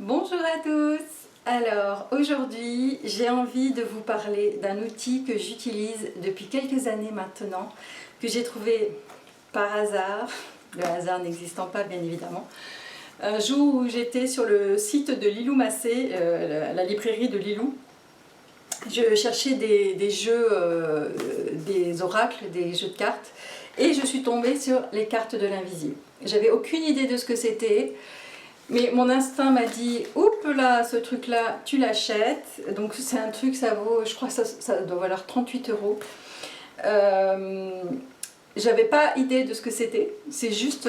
Bonjour à tous. Alors aujourd'hui j'ai envie de vous parler d'un outil que j'utilise depuis quelques années maintenant, que j'ai trouvé par hasard, le hasard n'existant pas bien évidemment, un jour où j'étais sur le site de Lilou Massé, la librairie de Lilou. Je cherchais des jeux, des oracles, des jeux de cartes, et je suis tombée sur les cartes de l'invisible. J'avais aucune idée de ce que c'était. Mais mon instinct m'a dit, oups là, ce truc là, tu l'achètes. Donc c'est un truc, ça vaut, je crois que ça doit valoir 38 €. J'avais pas idée de ce que c'était. C'est juste,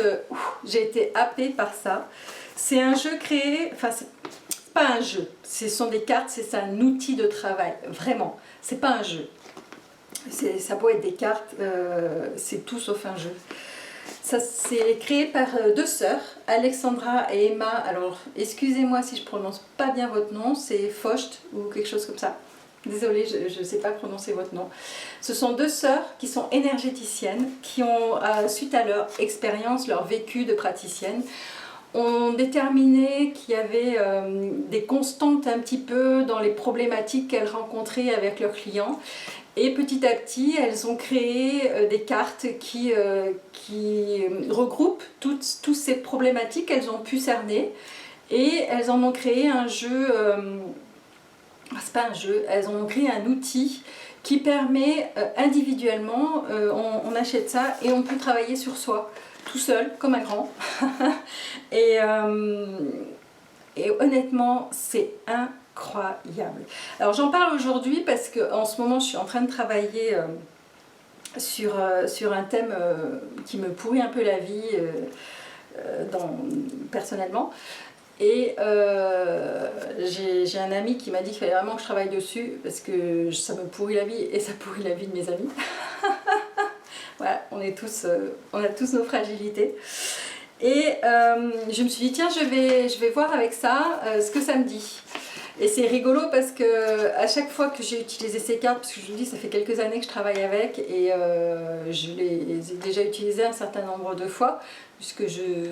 j'ai été happée par ça. C'est un jeu créé, enfin c'est pas un jeu. Ce sont des cartes, c'est un outil de travail, vraiment. C'est pas un jeu. Ça peut être des cartes, c'est tout sauf un jeu. Ça c'est créé par deux sœurs, Alexandra et Emma. Alors excusez-moi si je prononce pas bien votre nom, c'est Focht ou quelque chose comme ça. Désolée, je ne sais pas prononcer votre nom. Ce sont deux sœurs qui sont énergéticiennes, qui ont, suite à leur expérience, leur vécu de praticienne, ont déterminé qu'il y avait des constantes un petit peu dans les problématiques qu'elles rencontraient avec leurs clients. Et petit à petit, elles ont créé des cartes qui regroupent toutes ces problématiques qu'elles ont pu cerner. Et elles en ont créé un jeu, c'est pas un jeu, elles en ont créé un outil qui permet individuellement, on achète ça et on peut travailler sur soi, tout seul, comme un grand. et honnêtement, c'est incroyable. Alors j'en parle aujourd'hui parce qu'en ce moment je suis en train de travailler sur un thème qui me pourrit un peu la vie personnellement. Et j'ai un ami qui m'a dit qu'il fallait vraiment que je travaille dessus parce que ça me pourrit la vie et ça pourrit la vie de mes amis. Voilà, on a tous nos fragilités. Et je me suis dit tiens, je vais voir avec ça ce que ça me dit. Et c'est rigolo parce que à chaque fois que j'ai utilisé ces cartes, parce que je vous dis ça fait quelques années que je travaille avec et je les ai déjà utilisées un certain nombre de fois, puisque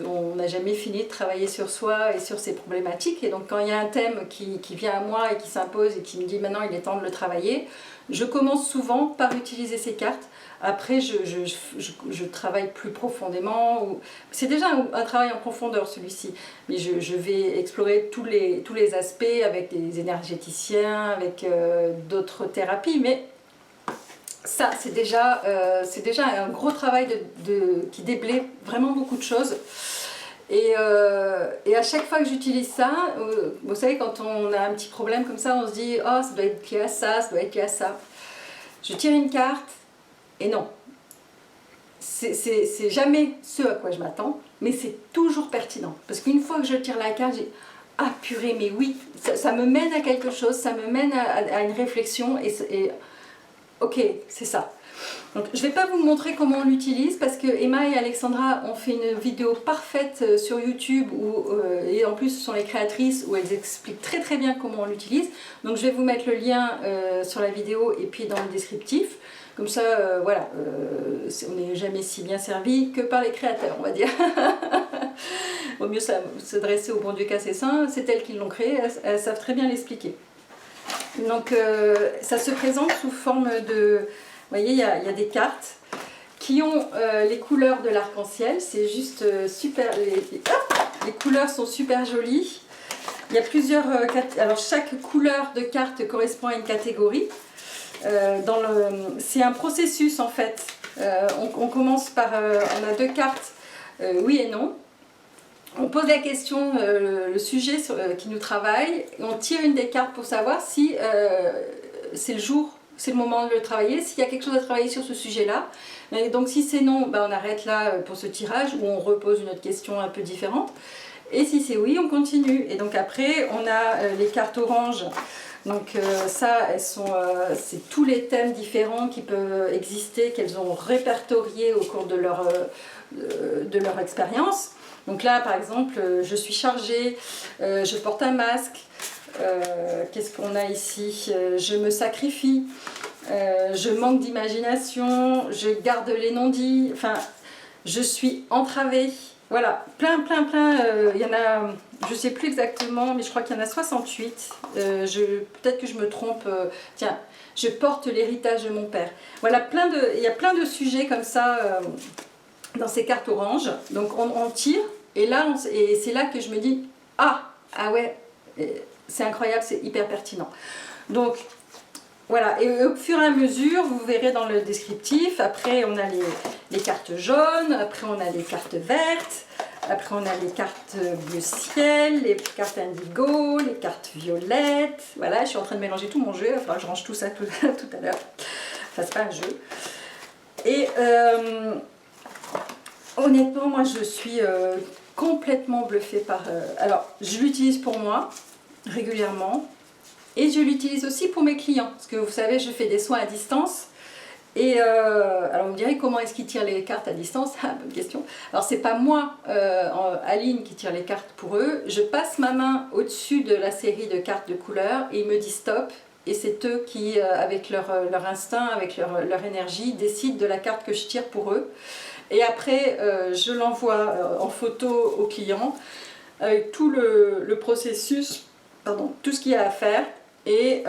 on n'a jamais fini de travailler sur soi et sur ses problématiques. Et donc quand il y a un thème qui vient à moi et qui s'impose et qui me dit maintenant il est temps de le travailler, je commence souvent par utiliser ces cartes. Après, je travaille plus profondément. C'est déjà un travail en profondeur celui-ci, mais je vais explorer tous les aspects avec des énergéticiens, avec d'autres thérapies. Mais ça, c'est déjà un gros travail qui déblaye vraiment beaucoup de choses. Et à chaque fois que j'utilise ça, vous savez, quand on a un petit problème comme ça, on se dit « Oh, ça doit être lié à ça, ça doit être lié à ça ». Je tire une carte. Et non, c'est jamais ce à quoi je m'attends, mais c'est toujours pertinent. Parce qu'une fois que je tire la carte, j'ai « Ah purée, mais oui, ça me mène à quelque chose, ça me mène à une réflexion, et ok, c'est ça. » Donc je ne vais pas vous montrer comment on l'utilise, parce que Emma et Alexandra ont fait une vidéo parfaite sur YouTube, et en plus ce sont les créatrices, où elles expliquent très très bien comment on l'utilise. Donc je vais vous mettre le lien sur la vidéo et puis dans le descriptif. Comme ça, voilà, on n'est jamais si bien servi que par les créateurs, on va dire. Vaut mieux s'adresser au bon Dieu qu'à ses saints, c'est elles qui l'ont créé, elles savent très bien l'expliquer. Donc ça se présente sous forme de... Vous voyez, il y a des cartes qui ont les couleurs de l'arc-en-ciel, c'est juste super... Les couleurs sont super jolies. Il y a plusieurs... Alors chaque couleur de carte correspond à une catégorie. C'est un processus en fait. On commence par, on a deux cartes, oui et non. On pose la question, le sujet qui nous travaille, et on tire une des cartes pour savoir si c'est le jour, c'est le moment de le travailler, s'il y a quelque chose à travailler sur ce sujet-là. Donc si c'est non, ben on arrête là pour ce tirage, ou on repose une autre question un peu différente. Et si c'est oui, on continue. Et donc après, on a les cartes oranges. Donc ça, c'est tous les thèmes différents qui peuvent exister, qu'elles ont répertoriés au cours de leur expérience. Donc là, par exemple, je suis chargée, je porte un masque, qu'est-ce qu'on a ici? Je me sacrifie, je manque d'imagination, je garde les non-dits, enfin, je suis entravée, Voilà, plein, il y en a, je sais plus exactement, mais je crois qu'il y en a 68. Peut-être que je me trompe. Tiens, je porte l'héritage de mon père. Voilà, il y a plein de sujets comme ça dans ces cartes oranges. Donc on tire, et là, et c'est là que je me dis, ah ouais, c'est incroyable, c'est hyper pertinent. Donc voilà, et au fur et à mesure, vous verrez dans le descriptif, après on a les cartes jaunes, après on a les cartes vertes, après on a les cartes bleu ciel, les cartes indigo, les cartes violettes. Voilà, je suis en train de mélanger tout mon jeu, il faudra que je range tout ça tout à l'heure. Enfin, c'est pas un jeu. Et honnêtement, moi je suis complètement bluffée par... alors, je l'utilise pour moi, régulièrement. Et je l'utilise aussi pour mes clients, parce que vous savez, je fais des soins à distance. Et alors vous me direz, comment est-ce qu'ils tirent les cartes à distance? Ah, bonne question. Alors c'est pas moi, Aline, qui tire les cartes pour eux. Je passe ma main au-dessus de la série de cartes de couleurs et ils me disent stop. Et c'est eux qui, avec leur instinct, avec leur énergie, décident de la carte que je tire pour eux. Et après, je l'envoie en photo au client, avec tout le processus, pardon, tout ce qu'il y a à faire. Et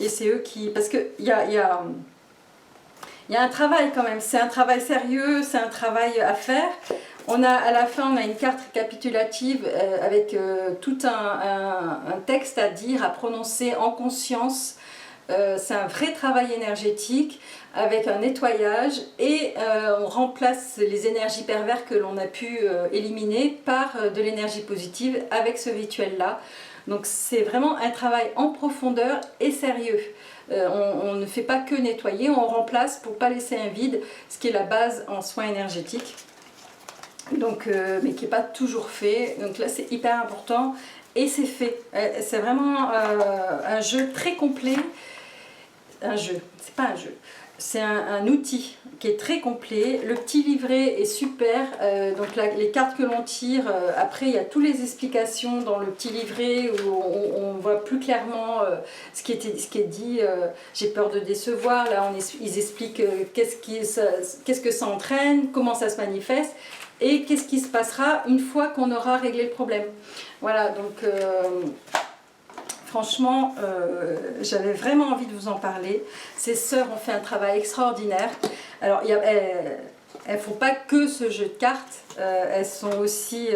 c'est eux qui... Parce qu'il y a un travail quand même, c'est un travail sérieux, c'est un travail à faire. À la fin, on a une carte récapitulative avec tout un texte à dire, à prononcer en conscience. C'est un vrai travail énergétique avec un nettoyage et on remplace les énergies perverses que l'on a pu éliminer par de l'énergie positive avec ce rituel-là. Donc c'est vraiment un travail en profondeur et sérieux. On ne fait pas que nettoyer, on remplace pour ne pas laisser un vide, ce qui est la base en soins énergétiques. Donc, mais qui n'est pas toujours fait. Donc là c'est hyper important et c'est fait. C'est vraiment un jeu très complet. Un jeu, c'est pas un jeu. C'est un outil qui est très complet. Le petit livret est super. Donc là, les cartes que l'on tire, après il y a toutes les explications dans le petit livret où on voit plus clairement ce qui est dit. J'ai peur de décevoir. Là, ils expliquent qu'est-ce que ça entraîne, comment ça se manifeste et qu'est-ce qui se passera une fois qu'on aura réglé le problème. Voilà, donc... franchement, j'avais vraiment envie de vous en parler. Ces sœurs ont fait un travail extraordinaire. Alors, elles ne font pas que ce jeu de cartes. Elles sont aussi...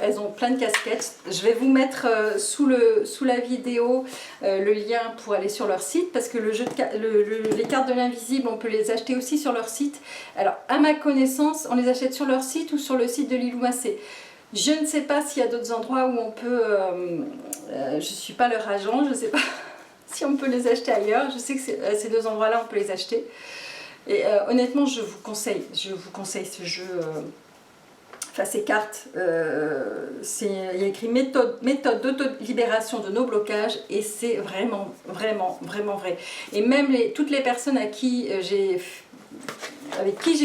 elles ont plein de casquettes. Je vais vous mettre sous la vidéo le lien pour aller sur leur site. Parce que les cartes de l'invisible, on peut les acheter aussi sur leur site. Alors, à ma connaissance, on les achète sur leur site ou sur le site de Lilou Massé. Je ne sais pas s'il y a d'autres endroits où on peut... je ne suis pas leur agent, je ne sais pas si on peut les acheter ailleurs. Je sais que ces deux endroits-là, on peut les acheter. Et honnêtement, je vous conseille ce jeu, enfin ces cartes. Il y a écrit méthode d'auto-libération de nos blocages et c'est vraiment vrai. Et même toutes les personnes avec qui j'ai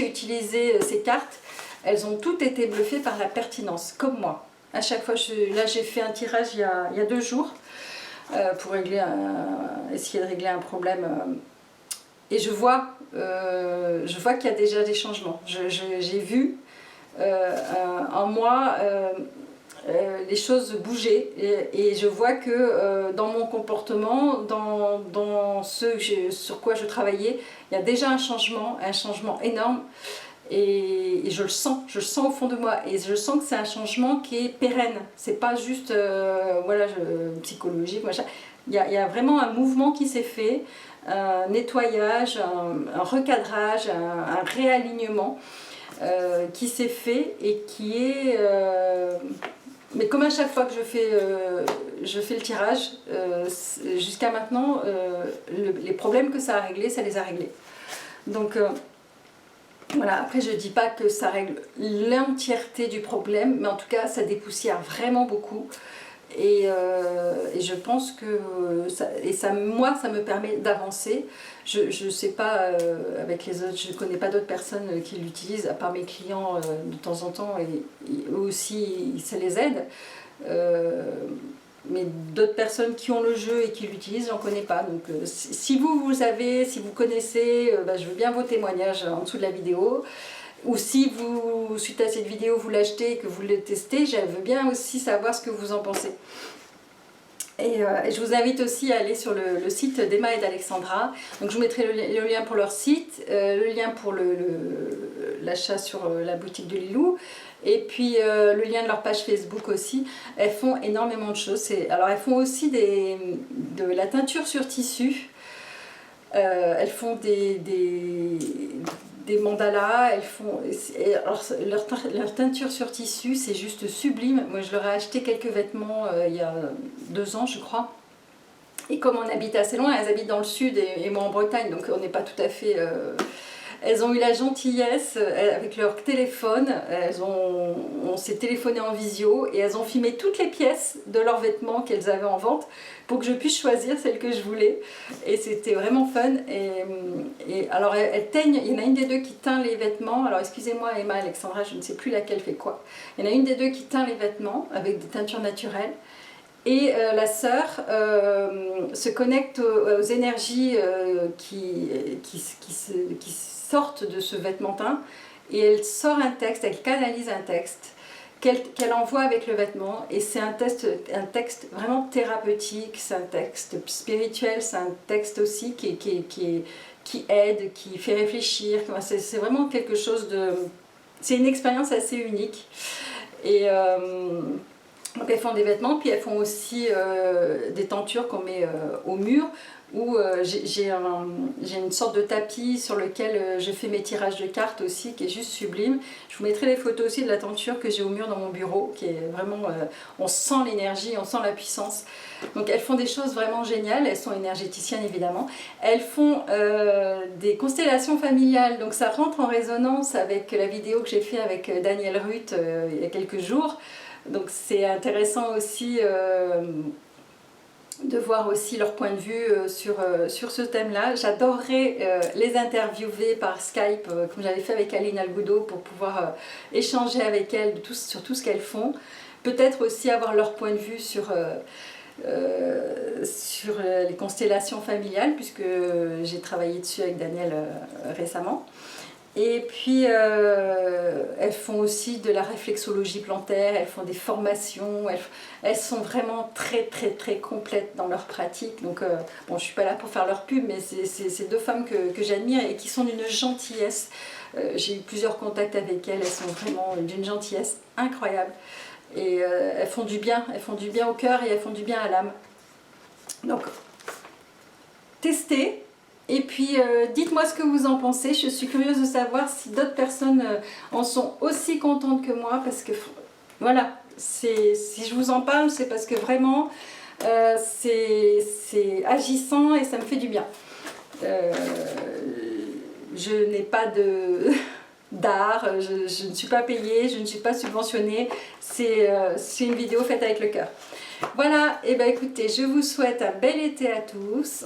utilisé ces cartes, elles ont toutes été bluffées par la pertinence, comme moi. À chaque fois, là j'ai fait un tirage il y a 2 jours pour essayer de régler un problème. Et je vois qu'il y a déjà des changements. J'ai vu en moi les choses bouger et je vois que dans mon comportement, dans sur quoi je travaillais, il y a déjà un changement énorme. Et je le sens au fond de moi et je sens que c'est un changement qui est pérenne, c'est pas juste voilà, psychologique, machin. Il y a vraiment un mouvement qui s'est fait, un nettoyage, un recadrage, un réalignement qui s'est fait et qui est mais comme à chaque fois que je fais le tirage jusqu'à maintenant, les problèmes que ça a réglés, ça les a réglés. Donc voilà, après je ne dis pas que ça règle l'entièreté du problème, mais en tout cas ça dépoussière vraiment beaucoup. Et je pense que moi ça me permet d'avancer. Je ne sais pas avec les autres, je ne connais pas d'autres personnes qui l'utilisent, à part mes clients de temps en temps, et eux aussi ça les aide. Mais d'autres personnes qui ont le jeu et qui l'utilisent, j'en connais pas. Donc si vous connaissez, je veux bien vos témoignages en dessous de la vidéo. ou si vous, suite à cette vidéo, vous l'achetez et que vous le testez, je veux bien aussi savoir ce que vous en pensez. Et je vous invite aussi à aller sur le site d'Emma et d'Alexandra. Donc je vous mettrai le lien pour leur site, le lien pour l'achat sur la boutique de Lilou, et puis le lien de leur page Facebook aussi. Elles font énormément de choses. Alors elles font aussi de la teinture sur tissu. Elles font des mandalas, elles font... Alors, leur teinture sur tissu, c'est juste sublime. Moi, je leur ai acheté quelques vêtements il y a 2 ans, je crois. Et comme on habite assez loin, elles habitent dans le sud et moi en Bretagne, donc on n'est pas tout à fait... Elles ont eu la gentillesse, avec leur téléphone, on s'est téléphoné en visio et elles ont filmé toutes les pièces de leurs vêtements qu'elles avaient en vente pour que je puisse choisir celle que je voulais. Et c'était vraiment fun. Et alors elles teignent, il y en a une des deux qui teint les vêtements. Alors excusez-moi Emma, Alexandra, je ne sais plus laquelle fait quoi. Il y en a une des deux qui teint les vêtements avec des teintures naturelles. Et la sœur se connecte aux énergies qui sortent de ce vêtement teint et elle sort un texte, elle canalise un texte qu'elle envoie avec le vêtement, et c'est un texte vraiment thérapeutique, c'est un texte spirituel, c'est un texte aussi qui aide, qui fait réfléchir, c'est vraiment quelque chose de... C'est une expérience assez unique. Et donc elles font des vêtements, puis elles font aussi des tentures qu'on met au mur, où j'ai une sorte de tapis sur lequel je fais mes tirages de cartes aussi, qui est juste sublime. Je vous mettrai les photos aussi de la tenture que j'ai au mur dans mon bureau, qui est vraiment... on sent l'énergie, on sent la puissance. Donc elles font des choses vraiment géniales, elles sont énergéticiennes évidemment. Elles font des constellations familiales, donc ça rentre en résonance avec la vidéo que j'ai fait avec Daniel Ruth il y a quelques jours. Donc c'est intéressant aussi de voir aussi leur point de vue sur ce thème-là. J'adorerais les interviewer par Skype, comme j'avais fait avec Aline Algudo, pour pouvoir échanger avec elles sur tout ce qu'elles font. Peut-être aussi avoir leur point de vue sur les constellations familiales, puisque j'ai travaillé dessus avec Daniel récemment. Et puis elles font aussi de la réflexologie plantaire, elles font des formations, elles sont vraiment très complètes dans leur pratique. Donc bon, je suis pas là pour faire leur pub, mais c'est deux femmes que j'admire et qui sont d'une gentillesse. J'ai eu plusieurs contacts avec elles, elles sont vraiment d'une gentillesse incroyable. Et elles font du bien au cœur et elles font du bien à l'âme. Donc testez. Et puis dites-moi ce que vous en pensez, je suis curieuse de savoir si d'autres personnes en sont aussi contentes que moi, parce que voilà, si je vous en parle, c'est parce que vraiment c'est agissant et ça me fait du bien. Je n'ai pas d'art, je ne suis pas payée, je ne suis pas subventionnée, c'est une vidéo faite avec le cœur. Voilà, et bien écoutez, je vous souhaite un bel été à tous.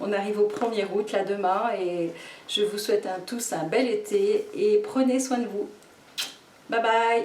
On arrive au 1er août, là demain, et je vous souhaite tous un bel été et prenez soin de vous. Bye bye.